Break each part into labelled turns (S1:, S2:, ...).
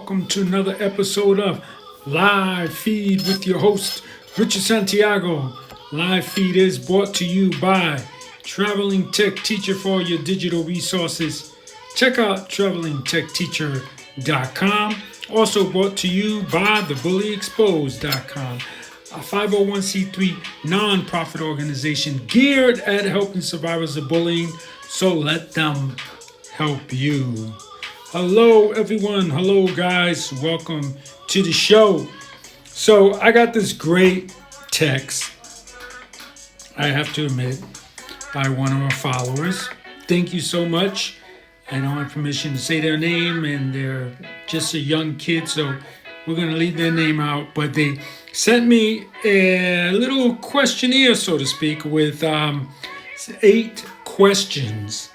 S1: welcome to another episode of Live Feed with your host, Richard Santiago. Live Feed is brought to you by Traveling Tech Teacher for all your digital resources. Check out travelingtechteacher.com. Also brought to you by thebullyexposed.com, a 501c3 nonprofit organization geared at helping survivors of bullying, so let them help you. Hello, everyone. Hello, guys. Welcome to the show. So I got this great text, I have to admit, by one of our followers. Thank you so much. I don't have permission to say their name, and they're just a young kid, so we're going to leave their name out. But they sent me a little questionnaire, so to speak, with 8 questions.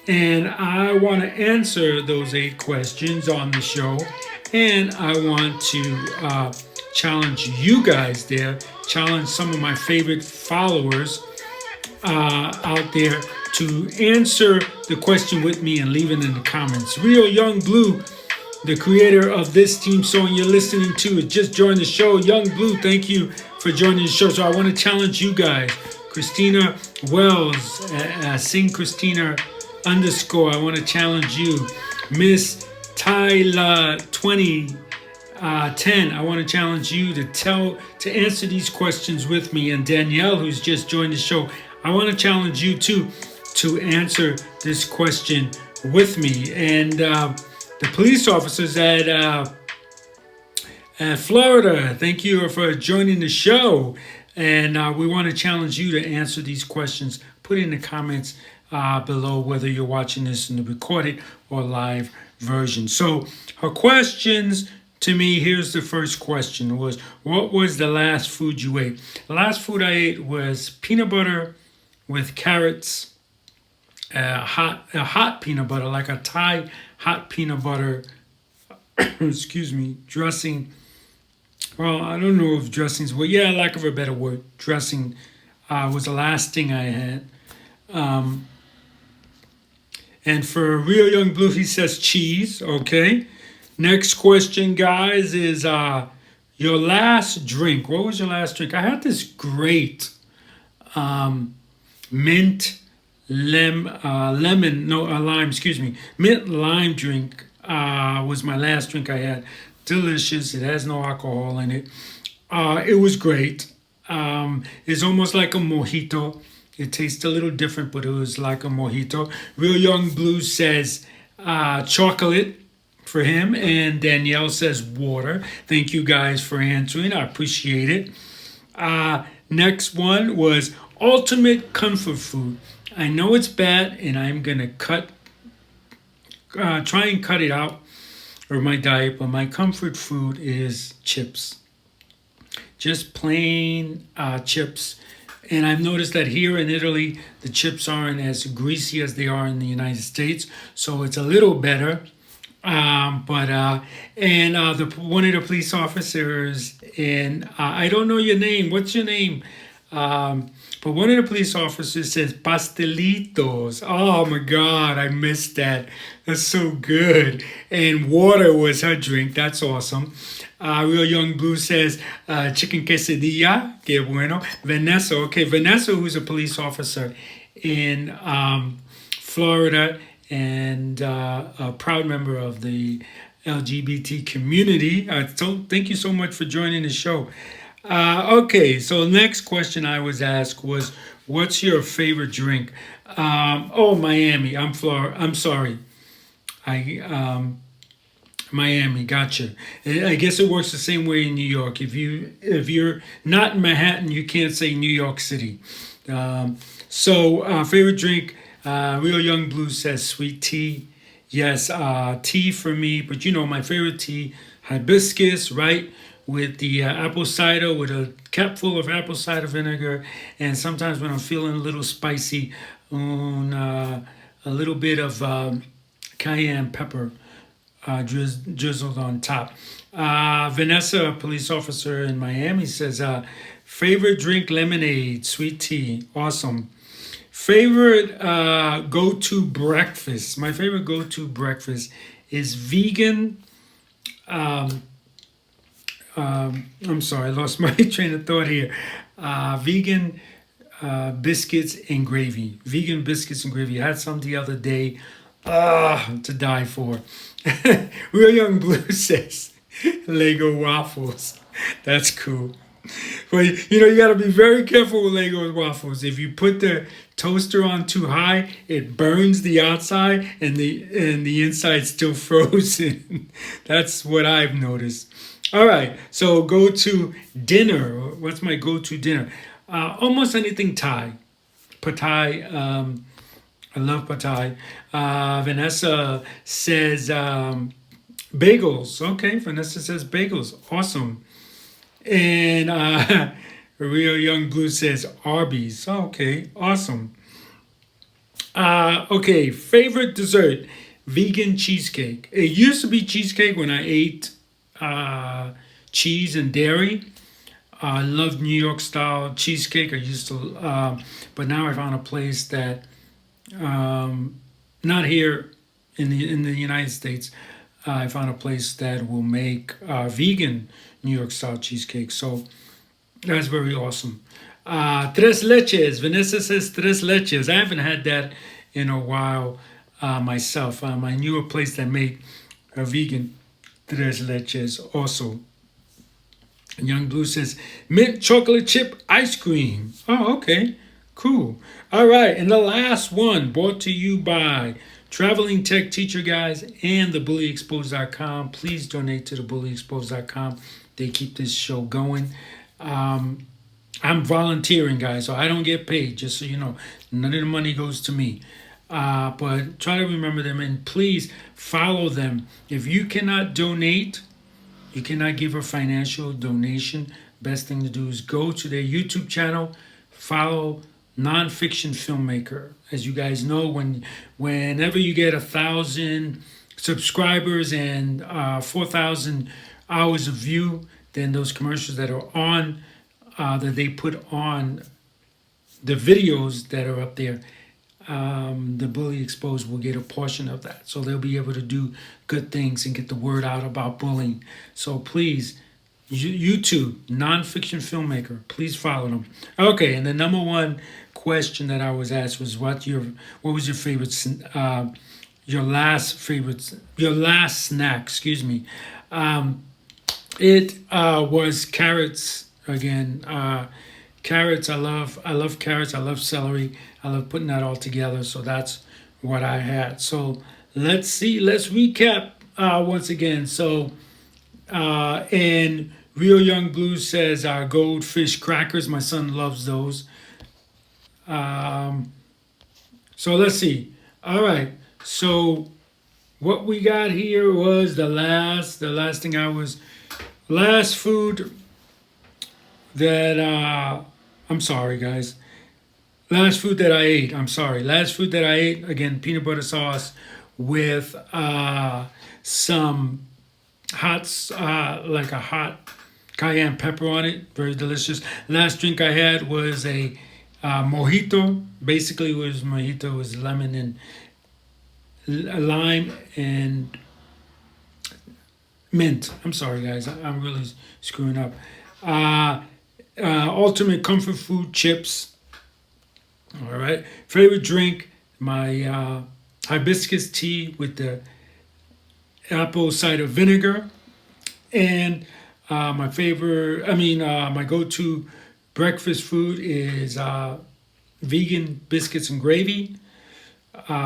S1: And I want to answer those 8 questions on the show. And I want to challenge you guys there, challenge some of my favorite followers out there to answer the question with me and leave it in the comments. Real Young Blue, the creator of this theme song you're listening to, has just joined the show. Young Blue, thank you for joining the show. So I want to challenge you guys. Christina Wells, Sing Christina _ I want to challenge you. Miss Tyla 2010, I want to challenge you to answer these questions with me. And Danielle, who's just joined the show, I want to challenge you too to answer this question with me. And the police officers at Florida, thank you for joining the show. And we want to challenge you to answer these questions. Put in the comments below whether you're watching this in the recorded or live version. So her questions to me, here's the first question, was what was the last food you ate? The last food I ate was peanut butter with carrots, hot peanut butter, like a Thai hot peanut butter, dressing. Well, I don't know if dressings were, lack of a better word, dressing was the last thing I had. And for Real Young Blue, he says cheese. Okay. Next question, guys, is your last drink. What was your last drink? I had this great mint lime drink was my last drink I had. Delicious. It has no alcohol in it. It was great. It's almost like a mojito. It tastes a little different, but it was like a mojito. Real Young Blue says chocolate for him, and Danielle says water. Thank you guys for answering. I appreciate it. Next one was ultimate comfort food. I know it's bad, and I'm going to try and cut it out of my diet, but my comfort food is chips. Just plain chips. And I've noticed that here in Italy, the chips aren't as greasy as they are in the United States, so it's a little better. One of the police officers I don't know your name. What's your name? But one of the police officers says pastelitos. Oh my God, I missed that. That's so good. And water was her drink. That's awesome. Real Young Blue says chicken quesadilla. Que bueno. Vanessa. Okay, Vanessa, who's a police officer in Florida and a proud member of the LGBT community. So thank you so much for joining the show. Okay, so next question I was asked was, what's your favorite drink? Miami. I'm sorry. Miami, gotcha. I guess it works the same way in New York. If you're not in Manhattan, you can't say New York City. Favorite drink, Real Young Blue says sweet tea. Yes, tea for me, but my favorite tea, hibiscus, right? With the apple cider, with a cap full of apple cider vinegar, and sometimes when I'm feeling a little spicy, a little bit of cayenne pepper drizzled on top. Vanessa, a police officer in Miami, says, favorite drink, lemonade, sweet tea. Awesome. Favorite go-to breakfast. My favorite go-to breakfast is vegan Um, I'm sorry, I lost my train of thought here. Vegan biscuits and gravy. Vegan biscuits and gravy. I had some the other day. To die for. Real Young Blue says Lego waffles. That's cool. But you got to be very careful with Lego waffles. If you put the toaster on too high, it burns the outside and the inside's still frozen. That's what I've noticed. All right, so go to dinner. What's my go-to dinner? Almost anything Thai. Pad Thai. I love pad Thai. Vanessa says bagels. Okay, Vanessa says bagels. Awesome. And Real Young Blue says Arby's. Okay, awesome. Okay, favorite dessert, vegan cheesecake. It used to be cheesecake when I ate cheese and dairy. I love New York style cheesecake. I used to, but now I found a place that not here in the United States. I found a place that will make vegan New York style cheesecake. So that's very awesome. Tres leches. Vanessa says tres leches. I haven't had that in a while myself. I knew a place that made a vegan tres leches also. And Young Blue says mint chocolate chip ice cream. Oh, okay. Cool. All right. And the last one brought to you by Traveling Tech Teacher Guys and thebullyexposed.com. Please donate to thebullyexposed.com. They keep this show going. I'm volunteering, guys, so I don't get paid, just so you know. None of the money goes to me. But try to remember them and please follow them. If you cannot donate, you cannot give a financial donation, best thing to do is go to their YouTube channel, follow Nonfiction Filmmaker. As you guys know, whenever you get 1,000 subscribers and 4,000 hours of view, then those commercials that are on, that they put on the videos that are up there, the Bully Exposed will get a portion of that. So they'll be able to do good things and get the word out about bullying. So please, YouTube, Nonfiction Filmmaker, please follow them. Okay, and the number one question that I was asked was what was your favorite, your last snack, excuse me. It was carrots again. Carrots, I love carrots. I love celery. I love putting that all together. So that's what I had. So let's recap once again. So and Real Young Blue says goldfish crackers. My son loves those. So let's see. All right. So what we got here was the last food that I'm sorry, guys. Last food that I ate. I'm sorry. Last food that I ate, again, peanut butter sauce with some like a hot cayenne pepper on it. Very delicious. Last drink I had was a mojito. Basically, it was lemon and lime and mint. I'm sorry, guys. I'm really screwing up. Ultimate comfort food, chips. All right. Favorite drink, my hibiscus tea with the apple cider vinegar. And my go-to breakfast food is vegan biscuits and gravy.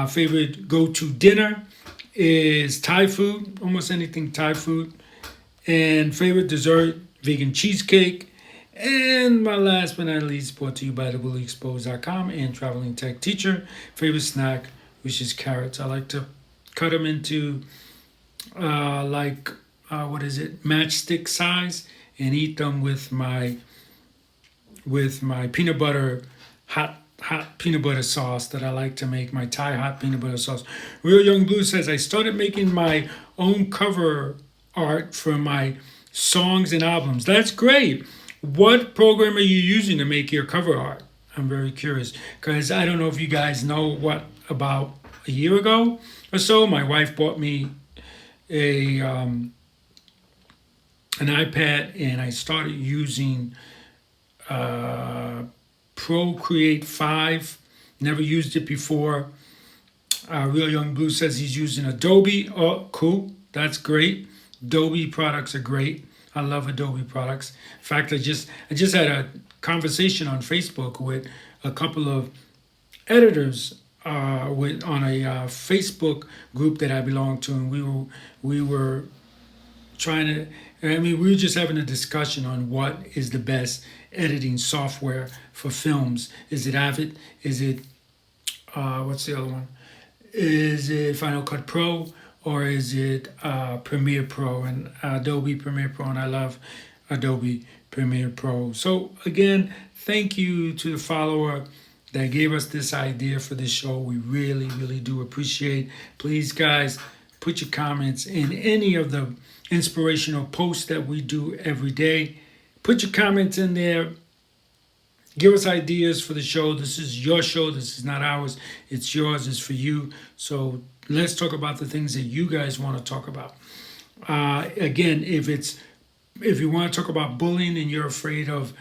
S1: Favorite go-to dinner is Thai food, almost anything Thai food. And favorite dessert, vegan cheesecake. And my last but not least, brought to you by thebullyexposed.com and Traveling Tech Teacher. Favorite snack, which is carrots. I like to cut them into matchstick size and eat them with my peanut butter, hot peanut butter sauce that I like to make, my Thai hot peanut butter sauce. Real Young Blue says, I started making my own cover art for my songs and albums. That's great. What program are you using to make your cover art? I'm very curious because I don't know if you guys know about a year ago or so, my wife bought me a an iPad, and I started using Procreate 5. Never used it before. Real Young Blue says he's using Adobe. Oh, cool. That's great. Adobe products are great. I love Adobe products. In fact, I just had a conversation on Facebook with a couple of editors on a Facebook group that I belong to, and we were trying to. I mean, we were just having a discussion on what is the best editing software for films. Is it Avid? Is it what's the other one? Is it Final Cut Pro, or is it Premiere Pro and Adobe Premiere Pro? And I love Adobe Premiere Pro. So again, thank you to the follower that gave us this idea for this show. We really, really do appreciate. Please, guys, put your comments in any of the inspirational posts that we do every day. Put your comments in there. Give us ideas for the show. This is your show. This is not ours. It's yours. It's for you. So let's talk about the things that you guys want to talk about. Again, if you want to talk about bullying and you're afraid of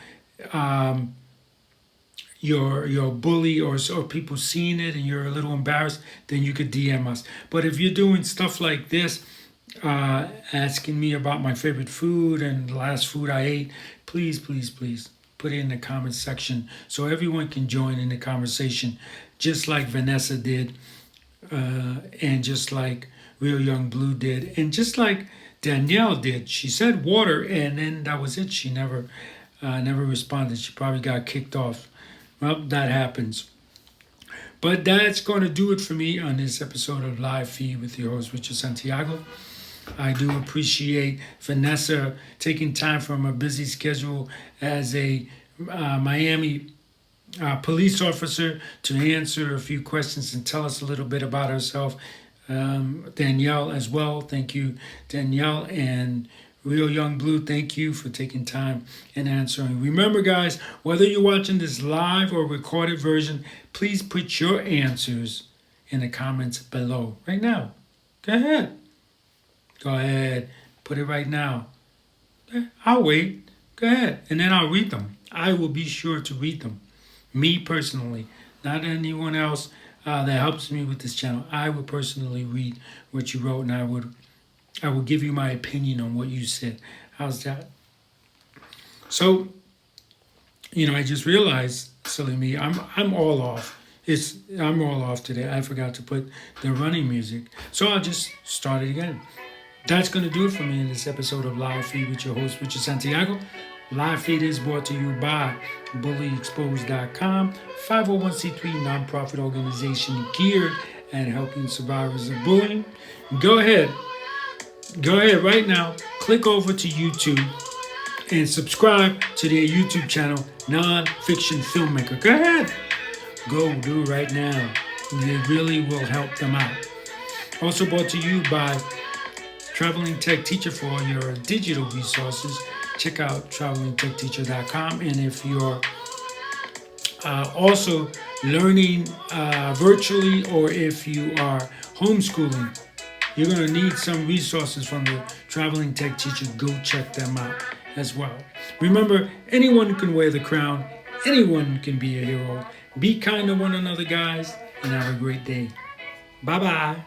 S1: your bully or people seeing it and you're a little embarrassed, then you could DM us. But if you're doing stuff like this, asking me about my favorite food and the last food I ate, please, please, please put it in the comments section so everyone can join in the conversation, just like Vanessa did, and just like Real Young Blue did, and just like Danielle did. She said water, and then that was it. She never responded. She probably got kicked off. Well, that happens. But that's going to do it for me on this episode of Live Feed with your host, Richard Santiago. I do appreciate Vanessa taking time from a busy schedule as a Miami police officer to answer a few questions and tell us a little bit about herself. Danielle as well. Thank you, Danielle. And Real Young Blue, thank you for taking time and answering. Remember, guys, whether you're watching this live or recorded version, please put your answers in the comments below right now. Go ahead. Go ahead. Put it right now. I'll wait. Go ahead. And then I'll read them. I will be sure to read them. Me personally, not anyone else that helps me with this channel. I will personally read what you wrote, and I will give you my opinion on what you said. How's that? So, I just realized, silly me, I'm all off. I'm all off today. I forgot to put the running music. So I'll just start it again. That's going to do it for me in this episode of Live Feed with your host, Richard Santiago. Live Feed is brought to you by BullyExposed.com, 501c3 nonprofit organization geared at helping survivors of bullying. Go ahead right now, click over to YouTube and subscribe to their YouTube channel, Nonfiction Filmmaker. Go ahead. Go do it right now. It really will help them out. Also brought to you by Traveling Tech Teacher for all your digital resources. Check out travelingtechteacher.com. And if you're also learning virtually, or if you are homeschooling, you're going to need some resources from the Traveling Tech Teacher. Go check them out as well. Remember, anyone can wear the crown. Anyone can be a hero. Be kind to one another, guys, and have a great day. Bye-bye.